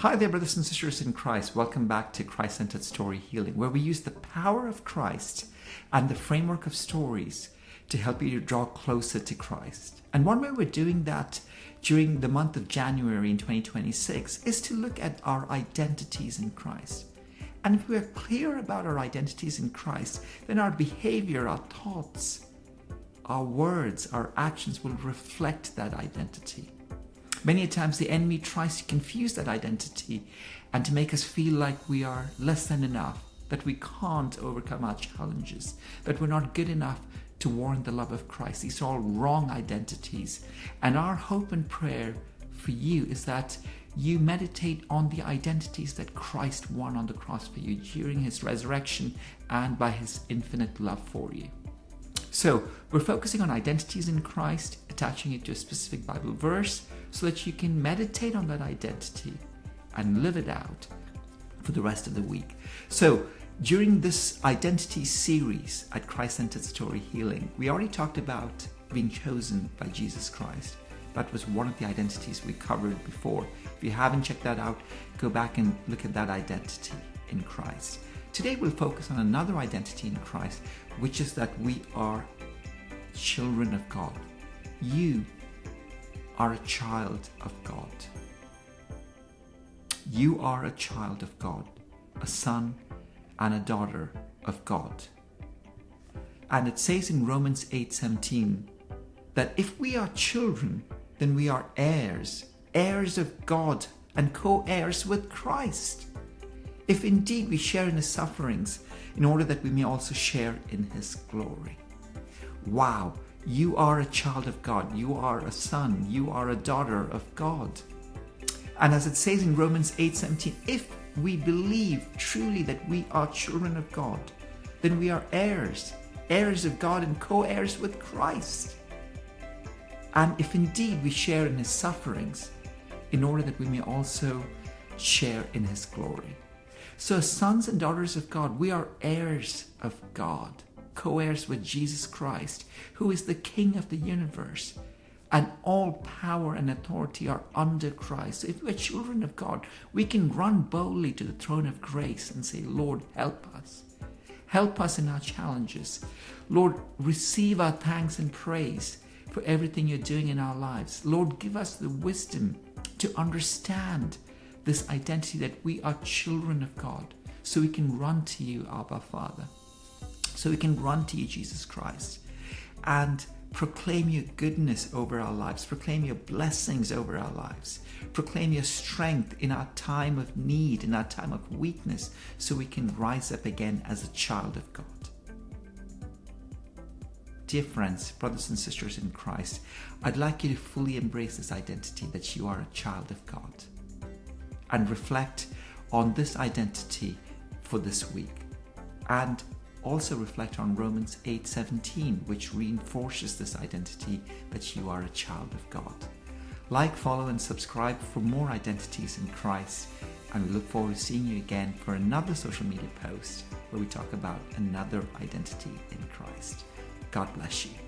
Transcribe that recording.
Hi there, brothers and sisters in Christ. Welcome back to Christ-Centered Story Healing, where we use the power of Christ and the framework of stories to help you to draw closer to Christ. And one way we're doing that during the month of January in 2026 is to look at our identities in Christ. And if we are clear about our identities in Christ, then our behavior, our thoughts, our words, our actions will reflect that identity. Many times the enemy tries to confuse that identity and to make us feel like we are less than enough, that we can't overcome our challenges, that we're not good enough to warrant the love of Christ. These are all wrong identities. And our hope and prayer for you is that you meditate on the identities that Christ won on the cross for you during his resurrection and by his infinite love for you. So we're focusing on identities in Christ, attaching it to a specific Bible verse so that you can meditate on that identity and live it out for the rest of the week. So during this identity series at Christ-Centered Story Healing, we already talked about being chosen by Jesus Christ. That was one of the identities we covered before. If you haven't checked that out, go back and look at that identity in Christ. Today we'll focus on another identity in Christ, which is that we are children of God. You are a child of God. You are a child of God, a son and a daughter of God. And it says in Romans 8:17 that if we are children, then we are heirs, heirs of God and co-heirs with Christ. If indeed we share in his sufferings, in order that we may also share in his glory. Wow, you are a child of God. You are a son. You are a daughter of God. And as it says in Romans 8:17, if we believe truly that we are children of God, then we are heirs, heirs of God and co-heirs with Christ. And if indeed we share in his sufferings, in order that we may also share in his glory. So as sons and daughters of God, we are heirs of God, co-heirs with Jesus Christ, who is the King of the universe. And all power and authority are under Christ. So if we're children of God, we can run boldly to the throne of grace and say, Lord, help us. Help us in our challenges. Lord, receive our thanks and praise for everything you're doing in our lives. Lord, give us the wisdom to understand this identity that we are children of God, so we can run to you, Abba Father. So we can run to you, Jesus Christ, and proclaim your goodness over our lives, proclaim your blessings over our lives, proclaim your strength in our time of need, in our time of weakness, so we can rise up again as a child of God. Dear friends, brothers and sisters in Christ, I'd like you to fully embrace this identity that you are a child of God and reflect on this identity for this week. And also reflect on Romans 8:17, which reinforces this identity that you are a child of God. Like, follow, and subscribe for more identities in Christ. And we look forward to seeing you again for another social media post where we talk about another identity in Christ. God bless you.